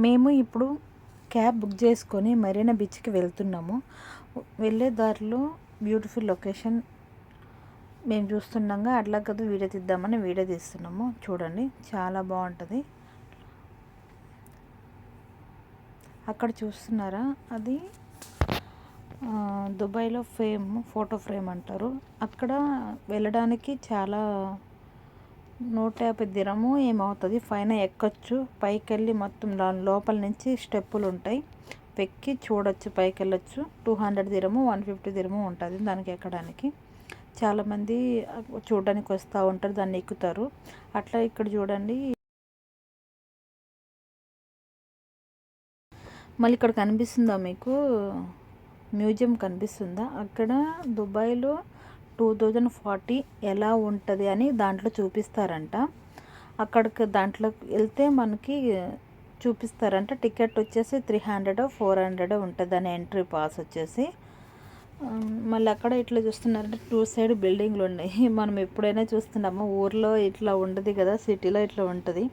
మేము ఇప్పుడు cab book చేసుకొని మరీనా బీచ్కి వెళ్తున్నాము. వెళ్ళే దారిలో బ్యూటిఫుల్ లొకేషన్ మేము చూస్తుండగా అట్లా కదా వీడియో తీద్దామని వీడియో తీస్తున్నాము. చూడండి, చాలా బాగుంటుంది. అక్కడ చూస్తున్నారా, అది దుబాయ్లో ఫోటో ఫ్రేమ్ అంటారు. అక్కడ వెళ్ళడానికి చాలా 150 దిరము ఏమవుతుంది. పైన ఎక్కొచ్చు, పైకి వెళ్ళి మొత్తం లోపల నుంచి స్టెప్పులు ఉంటాయి, ఎక్కి చూడొచ్చు, పైకి వెళ్ళొచ్చు. 200 దిరము 150 దిరము ఉంటుంది దానికి ఎక్కడానికి. చాలామంది చూడడానికి వస్తూ ఉంటారు, దాన్ని ఎక్కుతారు. అట్లా ఇక్కడ చూడండి, మళ్ళీ ఇక్కడ కనిపిస్తుందా మీకు మ్యూజియం కనిపిస్తుందా? అక్కడ దుబాయ్లో 2040 ఎలా ఉంటుంది అని దాంట్లో చూపిస్తారంట. అక్కడికి దాంట్లో వెళ్తే మనకి చూపిస్తారంట. టికెట్ వచ్చేసి 300 400 ఉంటుంది, దాని ఎంట్రీ పాస్ వచ్చేసి. మళ్ళీ అక్కడ ఇట్లా చూస్తున్నారంటే 2 సైడ్ బిల్డింగ్లు ఉన్నాయి. మనం ఎప్పుడైనా చూస్తున్నాము, ఊర్లో ఇట్లా ఉండదు కదా, సిటీలో ఇట్లా ఉంటుంది.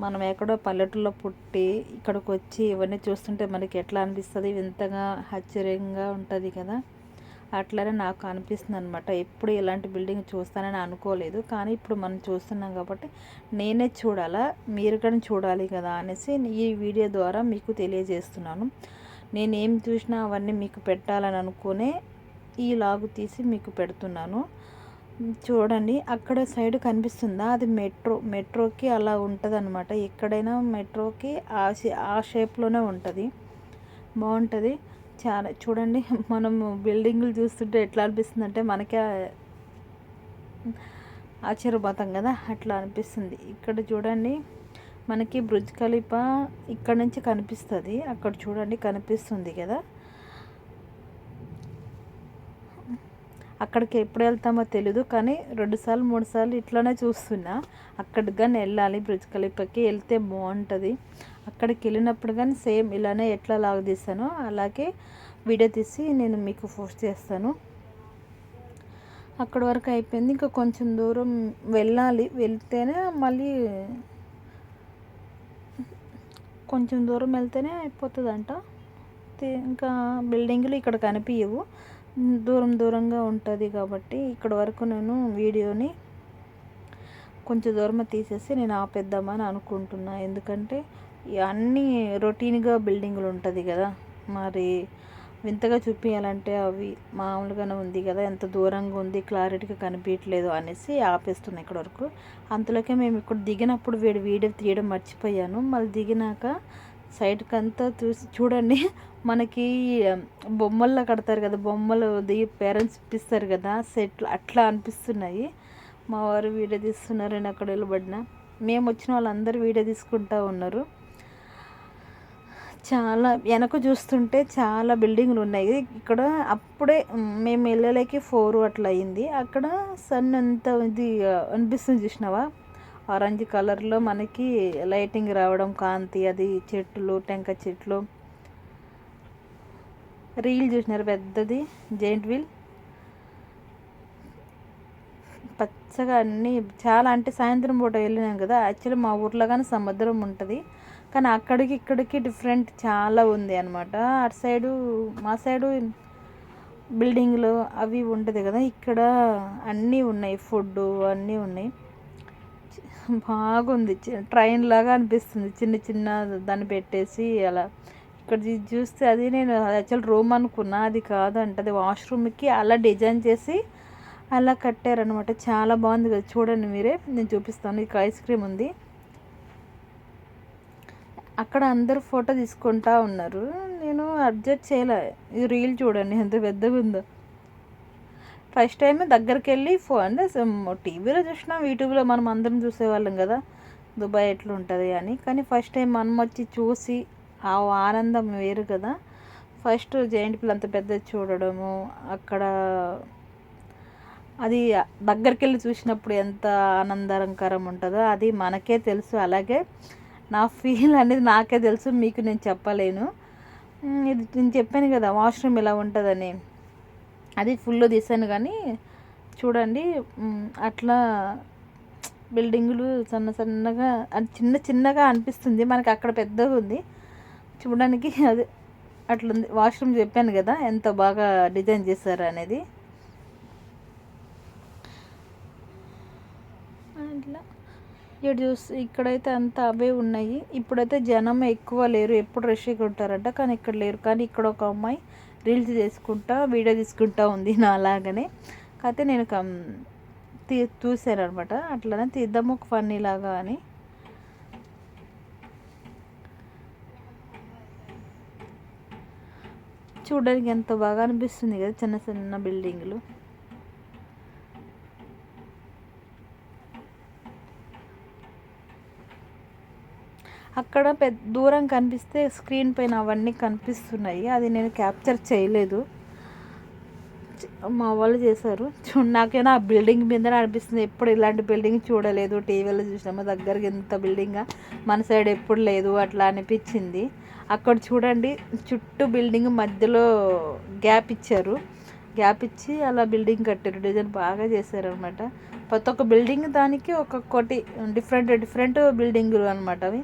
మనం ఎక్కడో పల్లెటూరులో పుట్టి ఇక్కడికి వచ్చి ఇవన్నీ చూస్తుంటే మనకి ఎట్లా అనిపిస్తుంది, వింతగా ఆశ్చర్యంగా ఉంటుంది కదా. అట్లనే నాకు అనిపిస్తుంది అనమాట. ఎప్పుడు ఇలాంటి బిల్డింగ్ చూస్తానని అనుకోలేదు, కానీ ఇప్పుడు మనం చూస్తున్నాం కాబట్టి నేనే చూడాలా, మీరు కానీ చూడాలి కదా అనేసి ఈ వీడియో ద్వారా మీకు తెలియజేస్తున్నాను. నేనేం చూసినా అవన్నీ మీకు పెట్టాలని అనుకునే ఈ లాగు తీసి మీకు పెడుతున్నాను. చూడండి, అక్కడ సైడ్ కనిపిస్తుందా, అది మెట్రోకి అలా ఉంటుంది అనమాట. ఎక్కడైనా మెట్రోకి ఆ షేప్లోనే ఉంటుంది, బాగుంటుంది చాలా. చూడండి, మనము బిల్డింగులు చూస్తుంటే ఎట్లా అనిపిస్తుంది అంటే మనకే ఆశ్చర్యపోతాం కదా, అట్లా అనిపిస్తుంది. ఇక్కడ చూడండి, మనకి బుర్జ్ ఖలీఫా ఇక్కడ నుంచి కనిపిస్తుంది. అక్కడ చూడండి కనిపిస్తుంది కదా. అక్కడికి ఎప్పుడు వెళ్తామో తెలీదు, కానీ 2 సార్లు 3 సార్లు ఇట్లానే చూస్తున్నా. అక్కడికి కానీ వెళ్ళాలి, బుర్జ్ ఖలీఫాకి వెళ్తే బాగుంటుంది. అక్కడికి వెళ్ళినప్పుడు కానీ సేమ్ ఇలానే ఎట్లా లాగ్ తీసానో అలాగే వీడియో తీసి నేను మీకు పోస్ట్ చేస్తాను. అక్కడ వరకు అయిపోయింది, ఇంకా కొంచెం దూరం వెళ్ళాలి. వెళ్తేనే మళ్ళీ కొంచెం దూరం వెళ్తేనే అయిపోతుందంట. ఇంకా బిల్డింగ్లు ఇక్కడ కనిపించవు, దూరంగా ఉంటుంది కాబట్టి ఇక్కడ వరకు నేను వీడియోని కొంచెం దూరం తీసేసి నేను ఆపేద్దామని అనుకుంటున్నా. ఎందుకంటే అన్నీ రొటీన్గా బిల్డింగులు ఉంటుంది కదా, మరి వింతగా చూపించాలంటే అవి మామూలుగానే ఉంది కదా, ఎంత దూరంగా ఉంది, క్లారిటీగా కనిపించట్లేదు అనేసి ఆపేస్తున్నాయి ఇక్కడ వరకు. అంతలోకే మేము ఇక్కడ దిగినప్పుడు వీడియో తీయడం మర్చిపోయాను. మళ్ళీ దిగినాక సైడ్కి అంతా చూడండి, మనకి బొమ్మల్లో కడతారు కదా, బొమ్మలు పేరెంట్స్ ఇప్పిస్తారు కదా సెట్లు, అట్లా అనిపిస్తున్నాయి. మా వారు వీడియో తీస్తున్నారు, నేను అక్కడ నిలబడిన. మేము వచ్చిన వాళ్ళందరూ వీడియో తీసుకుంటూ ఉన్నారు. చాలా వెనక చూస్తుంటే చాలా బిల్డింగ్లు ఉన్నాయి ఇక్కడ. అప్పుడే మేము వెళ్ళలేకి 4 అట్లా అయింది. అక్కడ సన్ అంతా ఇది అనిపిస్తుంది చూసినావా, ఆరెంజ్ కలర్లో మనకి లైటింగ్ రావడం, కాంతి, అది చెట్లు, టెంకాయ చెట్లు. రీల్ చూసినారు పెద్దది, జైంట్ వీల్, పచ్చగా అన్నీ చాలా. అంటే సాయంత్రం పూట వెళ్ళినాం కదా, యాక్చువల్లీ మా ఊర్లో కానీ సముద్రం ఉంటుంది, కానీ అక్కడికి ఇక్కడికి డిఫరెంట్ చాలా ఉంది అనమాట. అటు సైడు మా సైడు బిల్డింగ్లు అవి ఉంటుంది కదా, ఇక్కడ అన్నీ ఉన్నాయి, ఫుడ్ అన్నీ ఉన్నాయి. బాగుంది, ట్రైన్ లాగా అనిపిస్తుంది, చిన్న దాన్ని పెట్టేసి అలా. ఇక్కడ చూస్తే అది నేను యాక్చువల్ రూమ్ అనుకున్నా, అది కాదంట, అది వాష్రూమ్కి అలా డిజైన్ చేసి అలా కట్టారనమాట. చాలా బాగుంది కదా, చూడండి మీరే, నేను చూపిస్తాను. ఇక్కడ ఐస్ క్రీమ్ ఉంది, అక్కడ అందరూ ఫోటో తీసుకుంటా ఉన్నారు, నేను అడ్జస్ట్ చేయలే. ఈ రీల్ చూడండి ఎంత పెద్దగా ఉందో. ఫస్ట్ టైం దగ్గరికి వెళ్ళి అంటే టీవీలో చూసినాం, యూట్యూబ్లో మనం అందరం చూసేవాళ్ళం కదా దుబాయ్ ఎట్లా ఉంటుంది అని, కానీ ఫస్ట్ టైం మనం వచ్చి చూసి ఆ ఆనందం వేరు కదా. ఫస్ట్ జైంట్ వీల్ అంత పెద్దది చూడడము, అక్కడ అది దగ్గరికి వెళ్ళి చూసినప్పుడు ఎంత ఆనందకరం ఉంటుందో అది మనకే తెలుసు. అలాగే నా ఫీల్ అనేది నాకే తెలుసు, మీకు నేను చెప్పలేను. ఇది నేను చెప్పాను కదా వాష్రూమ్ ఇలా ఉంటుందని, అది ఫుల్ తీసాను. కానీ చూడండి, అట్లా బిల్డింగులు సన్న సన్నగా చిన్న చిన్నగా అనిపిస్తుంది మనకి, అక్కడ పెద్దగా ఉంది చూడడానికి. అది అట్లుంది. వాష్రూమ్ చెప్పాను కదా ఎంత బాగా డిజైన్ చేశారు అనేది. అట్లా ఇక్కడైతే అంతా అవే ఉన్నాయి. ఇప్పుడైతే జనం ఎక్కువ లేరు, ఎప్పుడు రష్గా ఉంటారంట, కానీ ఇక్కడ లేరు. కానీ ఇక్కడ ఒక అమ్మాయి రీల్స్ చేసుకుంటా వీడియో తీసుకుంటా ఉంది నా అలాగనే. కాకపోతే నేను చూశాను అనమాట, అట్లనే తీద్దాము ఒక ఫన్నీ లాగా అని. చూడడానికి ఎంత బాగా అనిపిస్తుంది కదా చిన్న చిన్న బిల్డింగ్లు. అక్కడ దూరం కనిపిస్తే స్క్రీన్ పైన అవన్నీ కనిపిస్తున్నాయి, అది నేను క్యాప్చర్ చేయలేదు, మా వాళ్ళు చేశారు. నాకైనా ఆ బిల్డింగ్ మీద అనిపిస్తుంది, ఎప్పుడు ఇలాంటి బిల్డింగ్ చూడలేదు, టీవీలో చూసినాము, దగ్గరికి ఎంత బిల్డింగ్ మన సైడ్ ఎప్పుడు లేదు అట్లా అనిపించింది. అక్కడ చూడండి చుట్టూ బిల్డింగ్ మధ్యలో గ్యాప్ ఇచ్చారు, గ్యాప్ ఇచ్చి అలా బిల్డింగ్ కట్టారు, డిజైన్ బాగా చేశారు అనమాట. ప్రతి ఒక్క బిల్డింగ్ దానికి ఒక్కొక్కటి డిఫరెంట్ బిల్డింగులు అనమాట. అవి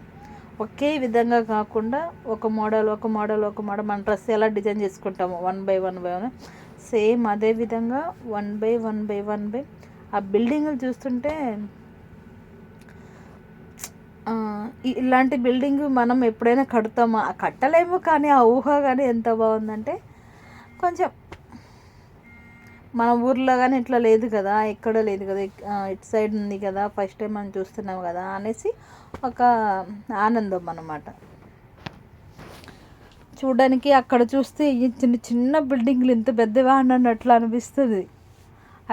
ఒకే విధంగా కాకుండా ఒక మోడల్ మన డ్రెస్ ఎలా డిజైన్ చేసుకుంటాము 1 బై 1 సేమ్ అదే విధంగా 1 బై 1 ఆ బిల్డింగులు చూస్తుంటే ఇలాంటి బిల్డింగ్ మనం ఎప్పుడైనా కడతామా, కట్టలేము, కానీ ఆ ఊహ కానీ ఎంత బాగుందంటే, కొంచెం మన ఊర్లో కానీ ఇట్లా లేదు కదా, ఎక్కడ లేదు కదా, ఇటు సైడ్ ఉంది కదా, ఫస్ట్ టైం మనం చూస్తున్నాం కదా అనేసి ఒక ఆనందం అన్నమాట. చూడడానికి అక్కడ చూస్తే ఈ చిన్న చిన్న బిల్డింగ్లు ఇంత పెద్దవా అన్నట్లు అనిపిస్తుంది,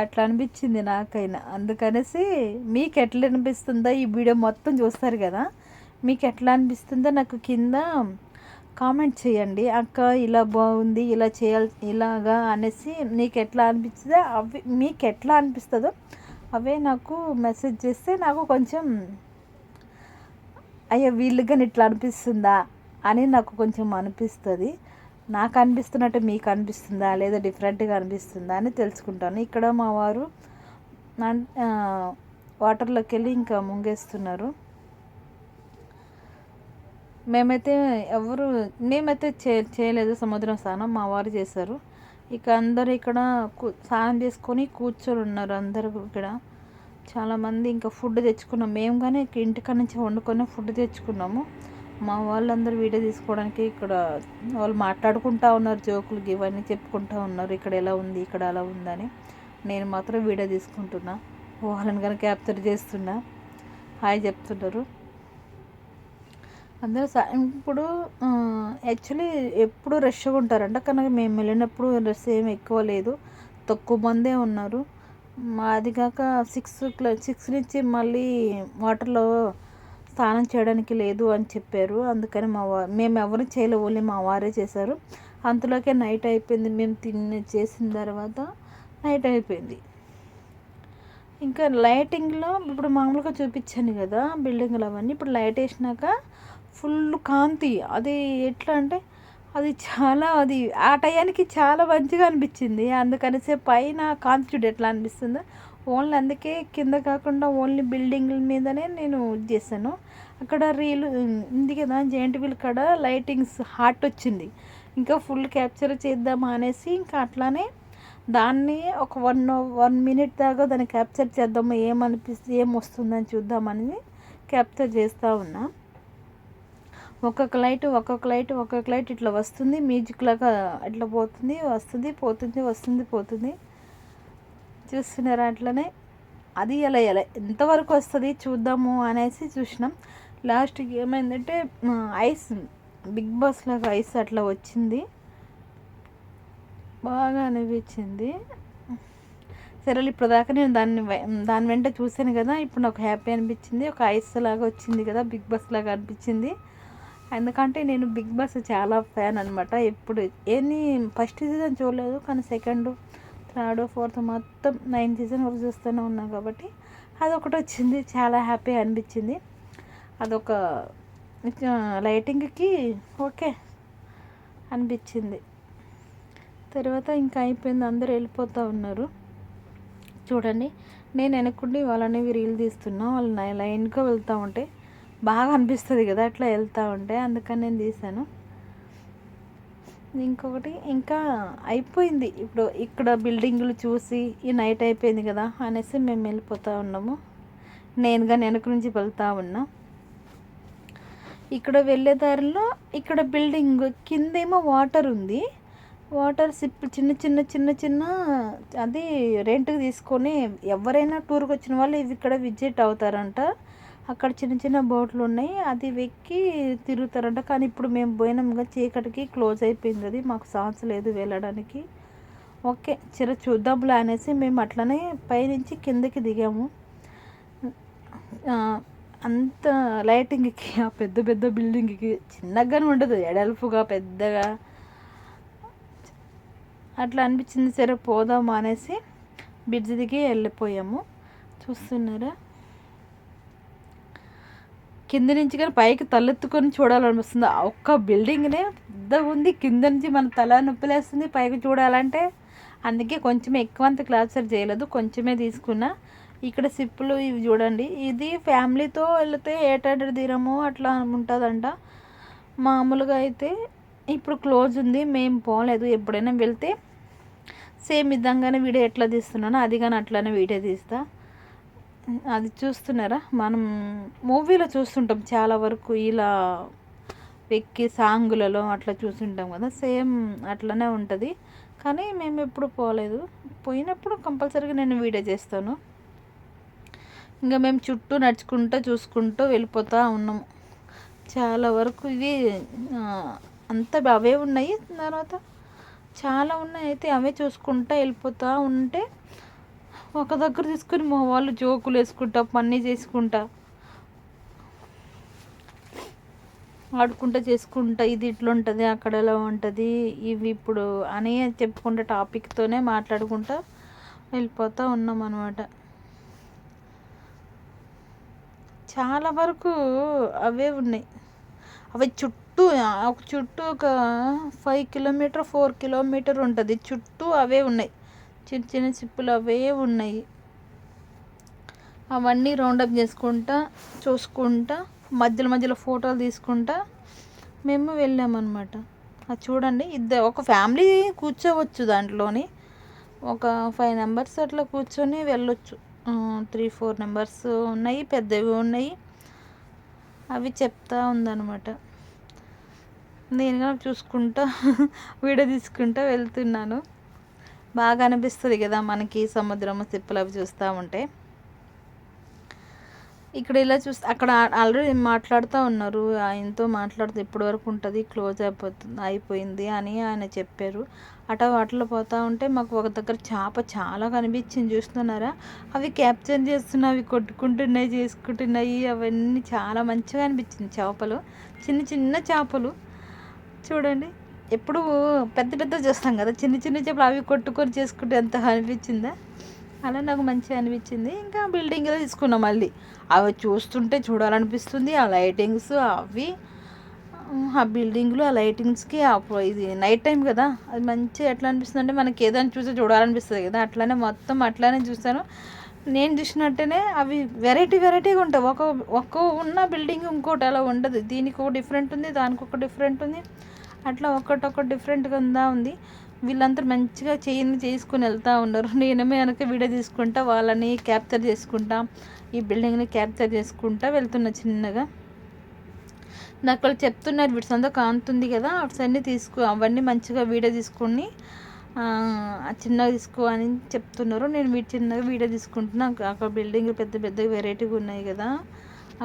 అట్లా అనిపించింది నాకైనా. అందుకనేసి మీకు ఎట్లా అనిపిస్తుందో, ఈ వీడియో మొత్తం చూస్తారు కదా, మీకు ఎట్లా అనిపిస్తుందో నాకు కింద కామెంట్ చేయండి. అక్క ఇలా బాగుంది, ఇలా చేయాలి, ఇలాగా అనేసి నీకు ఎట్లా అనిపిస్తుందో, అవి మీకు ఎట్లా అనిపిస్తుందో అవే నాకు మెసేజ్ చేస్తే నాకు కొంచెం అయ్యో వీళ్ళు కానీ ఇట్లా అనిపిస్తుందా అని నాకు కొంచెం అనిపిస్తుంది. నాకు అనిపిస్తున్నట్టు మీకు అనిపిస్తుందా లేదా డిఫరెంట్గా అనిపిస్తుందా అని తెలుసుకుంటాను. ఇక్కడ మా వారు వాటర్లోకి వెళ్ళి ఇంకా ముంగేస్తున్నారు. మేమైతే చేయలేదు సముద్రం స్నానం, మా వారు చేశారు. ఇక అందరు ఇక్కడ స్నానం చేసుకొని కూర్చొని ఉన్నారు అందరూ. ఇక్కడ చాలామంది ఇంకా ఫుడ్ తెచ్చుకున్నాం మేము, కానీ ఇంటికాడ నుంచి వండుకొని ఫుడ్ తెచ్చుకున్నాము. మా వాళ్ళందరూ వీడియో తీసుకోవడానికి ఇక్కడ వాళ్ళు మాట్లాడుకుంటూ ఉన్నారు, జోకులు ఇవన్నీ చెప్పుకుంటూ ఉన్నారు, ఇక్కడ ఎలా ఉంది ఇక్కడ అలా ఉందని. నేను మాత్రం వీడియో తీసుకుంటున్నా, వాళ్ళని కానీ క్యాప్చర్ చేస్తున్నా, హాయ్ చెప్తున్నారు అందరూ. ఇప్పుడు యాక్చువల్లీ ఎప్పుడు రష్గా ఉంటారంట, కానీ మేము వెళ్ళినప్పుడు రష్ ఏమి ఎక్కువ లేదు, తక్కువ మందే ఉన్నారు. అది కాక 6 నుంచి మళ్ళీ వాటర్లో స్నానం చేయడానికి లేదు అని చెప్పారు. అందుకని మేము ఎవరు చేయలేదు, ఓన్లీ మా వారే చేశారు. అంతలోకే నైట్ అయిపోయింది, మేము చేసిన తర్వాత నైట్ అయిపోయింది. ఇంకా లైటింగ్లో ఇప్పుడు మామూలుగా చూపించాను కదా బిల్డింగ్లు అవన్నీ, ఇప్పుడు లైట్ వేసినాక ఫుల్ కాంతి, అది ఎట్లా అంటే అది ఆ టయానికి చాలా మంచిగా అనిపించింది. అందుకనిసే పైన కాంతి చూడు ఎట్లా అనిపిస్తుందో, ఓన్లీ అందుకే కింద కాకుండా ఓన్లీ బిల్డింగ్ల మీదనే నేను చేశాను. అక్కడ రీల్ ఉంది కదా జెయింట్ వీల్ కాడ లైటింగ్స్ హాట్ వచ్చింది, ఇంకా ఫుల్ క్యాప్చర్ చేద్దామా అనేసి ఇంకా అట్లానే దాన్ని ఒక 1 మినిట్ దాకా దాన్ని క్యాప్చర్ చేద్దాము, ఏమనిపిస్తుంది ఏం వస్తుందని చూద్దామని క్యాప్చర్ చేస్తూ ఉన్నా. ఒక్కొక్క లైట్ ఇట్లా వస్తుంది, మ్యూజిక్ లాగా ఇట్లా పోతుంది. చూస్తున్నారా అట్లనే. అది ఎలా ఎంతవరకు వస్తుంది చూద్దాము అనేసి చూసినాం. లాస్ట్కి ఏమైందంటే ఐస్ బిగ్ బాస్ లాగా ఐస్ అట్లా వచ్చింది, బాగా అనిపించింది. సరే ఇప్పుడు దాకా నేను దాని వెంట చూశాను కదా, ఇప్పుడు నాకు హ్యాపీ అనిపించింది. ఒక ఐస్ లాగా వచ్చింది కదా, బిగ్ బాస్ లాగా అనిపించింది. ఎందుకంటే నేను బిగ్ బాస్ చాలా ఫ్యాన్ అనమాట. ఎప్పుడు ఫస్ట్ సీజన్ చూడలేదు, కానీ సెకండ్, థర్డ్, ఫోర్త్ మొత్తం 9 సీజన్ వరకు చూస్తూనే ఉన్నాను కాబట్టి అదొకటి వచ్చింది, చాలా హ్యాపీ అనిపించింది. అదొక లైటింగ్కి ఓకే అనిపించింది. తర్వాత ఇంకా అయిపోయింది, అందరూ వెళ్ళిపోతూ ఉన్నారు. చూడండి నేను వెనక్కుండి వాళ్ళని రీల్ తీస్తున్నా, వాళ్ళు లైన్గా వెళ్తూ ఉంటే బాగా అనిపిస్తుంది కదా అట్లా వెళ్తూ ఉంటే, అందుకని నేను తీశాను. ఇంకొకటి ఇంకా అయిపోయింది ఇప్పుడు ఇక్కడ బిల్డింగులు చూసి ఈ నైట్ అయిపోయింది కదా అనేసి మేము వెళ్ళిపోతూ ఉన్నాము. నేనుగా వెనక నుంచి వెళ్తూ ఉన్నా. ఇక్కడ వెళ్ళే దారిలో ఇక్కడ బిల్డింగ్ కిందేమో వాటర్ ఉంది. వాటర్ సిప్ చిన్న చిన్న చిన్న చిన్న అది రెంట్కి తీసుకొని ఎవరైనా టూర్కి వచ్చిన వాళ్ళు ఇవి ఇక్కడ విజిట్ అవుతారంట. అక్కడ చిన్న చిన్న బోట్లు ఉన్నాయి, అది వెక్కి తిరుగుతారంట. కానీ ఇప్పుడు మేము పోయినాముగా చీకటికి క్లోజ్ అయిపోయింది, అది మాకు ఛాన్స్ లేదు వెళ్ళడానికి. ఓకే చూద్దాంలే అనేసి మేము అట్లనే పైనుంచి కిందకి దిగాము. అంత లైటింగ్కి ఆ పెద్ద పెద్ద బిల్డింగ్కి చిన్నగానే ఉండదు, ఎడల్పుగా పెద్దగా అట్లా అనిపించింది. సరే పోదాము అనేసి బ్రిడ్జ్ దిగి వెళ్ళిపోయాము. చూస్తున్నారా కింద నుంచి కానీ పైకి తలెత్తుకొని చూడాలనిపిస్తుంది. ఒక్క బిల్డింగ్నే పెద్దగా ఉంది, కింద నుంచి మన తల నొప్పిలేస్తుంది పైకి చూడాలంటే. అందుకే కొంచెం ఎక్కువ అంత క్లాప్చర్ చేయలేదు, కొంచెమే తీసుకున్నా. ఇక్కడ సిప్పులు ఇవి చూడండి, ఇది ఫ్యామిలీతో వెళితే 800 దీరము అట్లా ఉంటుందంట. మామూలుగా అయితే ఇప్పుడు క్లోజ్ ఉంది, మేము పోలేదు. ఎప్పుడైనా వెళ్తే సేమ్ విధంగానే వీడియో ఎట్లా తీస్తున్నానో అది కానీ అట్లానే వీడియో తీస్తా. అది చూస్తున్నారా, మనం మూవీలో చూస్తుంటాం చాలా వరకు ఇలా ఎక్కి సాంగులలో అట్లా చూస్తుంటాం కదా, సేమ్ అట్లనే ఉంటుంది. కానీ మేము ఎప్పుడు పోలేదు, పోయినప్పుడు కంపల్సరీగా నేను వీడియో చేస్తాను. ఇంకా మేము చుట్టూ నడుచుకుంటూ చూసుకుంటూ వెళ్ళిపోతూ ఉన్నాము. చాలా వరకు ఇవి అంతా అవే ఉన్నాయి, తర్వాత చాలా ఉన్నాయి. అయితే అవే చూసుకుంటూ వెళ్ళిపోతూ ఉంటే ఒక దగ్గర తీసుకొని మా వాళ్ళు జోకులు వేసుకుంటా పన్నీ చేసుకుంటా ఆడుకుంటా చేసుకుంటా, ఇది ఇట్లా ఉంటుంది అక్కడ ఎలా ఉంటుంది ఇవి ఇప్పుడు అని చెప్పుకుంటా టాపిక్తోనే మాట్లాడుకుంటా వెళ్ళిపోతూ ఉన్నాం అన్నమాట. చాలా వరకు అవే ఉన్నాయి. అవి చుట్టూ ఒక 5 కిలోమీటర్ 4 కిలోమీటర్ ఉంటుంది చుట్టూ అవే ఉన్నాయి, చిన్న చిన్న చిప్పులు అవే ఉన్నాయి. అవన్నీ రౌండప్ చేసుకుంటా చూసుకుంటా మధ్యలో మధ్యలో ఫోటోలు తీసుకుంటా మేము వెళ్ళామన్నమాట. అది చూడండి, ఒక ఫ్యామిలీ కూర్చోవచ్చు దాంట్లోని, ఒక 5 మెంబర్స్ అట్లా కూర్చొని వెళ్ళొచ్చు. 3-4 మెంబర్స్ ఉన్నాయి, పెద్దవి ఉన్నాయి. అవి చెప్తా ఉందన్నమాట. నేను చూసుకుంటా వీడియో తీసుకుంటా వెళ్తున్నాను. బాగా అనిపిస్తుంది కదా మనకి సముద్రము సిప్పులు అవి చూస్తూ ఉంటే. ఇక్కడ ఇలా చూస్తే అక్కడ ఆల్రెడీ మాట్లాడుతూ ఉన్నారు, ఆయనతో మాట్లాడుతూ ఎప్పటి వరకు ఉంటుంది క్లోజ్ అయిపోయింది అని ఆయన చెప్పారు. వాటిలో పోతూ ఉంటే మాకు ఒక దగ్గర చేప చాలా కనిపించింది, చూస్తున్నారా. అవి క్యాప్చర్ చేస్తున్నాయి, అవి కొట్టుకుంటున్నాయి చేసుకుంటున్నాయి, అవన్నీ చాలా మంచిగా అనిపించింది. చేపలు చిన్న చిన్న చేపలు చూడండి, ఎప్పుడు పెద్ద పెద్ద చూస్తాం కదా, చిన్న చిన్న చేపలు అవి కొట్టుకొని చేసుకుంటే ఎంత అనిపించిందా, అలా నాకు మంచిగా అనిపించింది. ఇంకా బిల్డింగ్లో తీసుకున్నాం, మళ్ళీ అవి చూస్తుంటే చూడాలనిపిస్తుంది. ఆ లైటింగ్స్ అవి ఆ బిల్డింగ్లు ఆ లైటింగ్స్కి ఇది నైట్ టైం కదా, అది మంచిగా ఎట్లా అనిపిస్తుంది అంటే మనకి ఏదైనా చూసి చూడాలనిపిస్తుంది కదా, అట్లానే మొత్తం అట్లానే చూస్తాను. నేను చూసినట్టేనే అవి వెరైటీగా ఉంటాయి. ఒక్క ఉన్న బిల్డింగ్ ఇంకోటి అలా ఉండదు, దీనికి ఒక డిఫరెంట్ ఉంది, దానికి ఒక డిఫరెంట్ ఉంది, అట్లా ఒక్కటొక్కటి డిఫరెంట్గా ఉంది. వీళ్ళంతా మంచిగా చేసుకుని వెళ్తూ ఉన్నారు. నేనేమో వెనక వీడియో తీసుకుంటా వాళ్ళని క్యాప్చర్ చేసుకుంటా, ఈ బిల్డింగ్ని క్యాప్చర్ చేసుకుంటా వెళ్తున్నా చిన్నగా. నాకు వాళ్ళు చెప్తున్నారు వీటి సొంత కాంతుంది కదా, అన్నీ అవన్నీ మంచిగా వీడియో తీసుకొని చిన్నగా తీసుకో అని చెప్తున్నారు. నేను చిన్నగా వీడియో తీసుకుంటున్నా. అక్కడ బిల్డింగ్ పెద్ద పెద్దగా వెరైటీగా ఉన్నాయి కదా,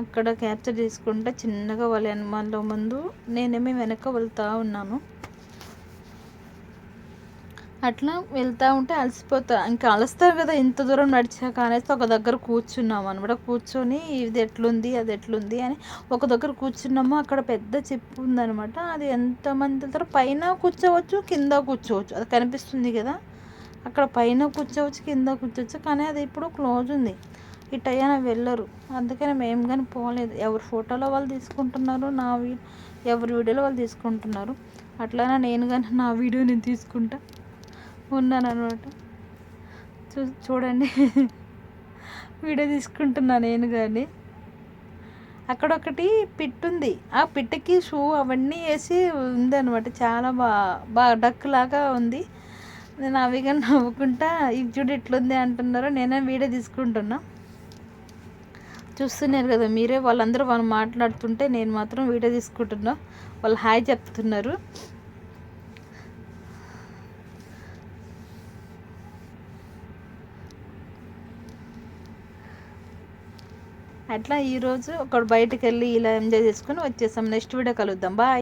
అక్కడ క్యాప్చర్ చేసుకుంటా చిన్నగా వాళ్ళ ముందు నేనేమో వెనక వెళ్తూ ఉన్నాను. అట్లా వెళ్తూ ఉంటే ఇంకా అలస్తారు కదా ఇంత దూరం నడిచాక అనేసి ఒక దగ్గర కూర్చున్నాము అనమాట. కూర్చొని ఇది ఎట్లుంది అది ఎట్లుంది అని ఒక దగ్గర కూర్చున్నాము. అక్కడ పెద్ద చెప్పు ఉందనమాట, అది ఎంతమంది వెళ్తారో పైన కూర్చోవచ్చు కింద కూర్చోవచ్చు, అది కనిపిస్తుంది కదా, అక్కడ పైన కూర్చోవచ్చు కింద కూర్చోవచ్చు. కానీ అది ఇప్పుడు క్లోజ్ ఉంది, ఇటు అయ్యాన వెళ్ళరు. అందుకని మేము కానీ పోలేదు. ఎవరి ఫోటోలో వాళ్ళు తీసుకుంటున్నారు, ఎవరి వీడియోలో వాళ్ళు తీసుకుంటున్నారు. అట్లానే నేను కానీ నా వీడియో నేను తీసుకుంటా ఉన్నాను అనమాట. చూడండి వీడియో తీసుకుంటున్నా నేను కానీ. అక్కడ ఒకటి పిట్ ఉంది, ఆ పిట్టకి షూ అవన్నీ వేసి ఉందన్నమాట. చాలా బాగా డక్ లాగా ఉంది. నేను అవి కానీ నవ్వుకుంటా ఇది చూడు ఎట్లుంది అంటున్నారు. నేనే వీడియో తీసుకుంటున్నా. చూస్తున్నారు కదా మీరే, వాళ్ళందరూ వాళ్ళు మాట్లాడుతుంటే నేను మాత్రం వీడియో తీసుకుంటున్నా. వాళ్ళు హాయ్ చెప్తున్నారు. అట్లా ఈరోజు ఒకడు బయటకు వెళ్ళి ఇలా ఎంజాయ్ చేసుకొని వచ్చేసాం. నెక్స్ట్ వీడియో కలుద్దాం. బాయ్.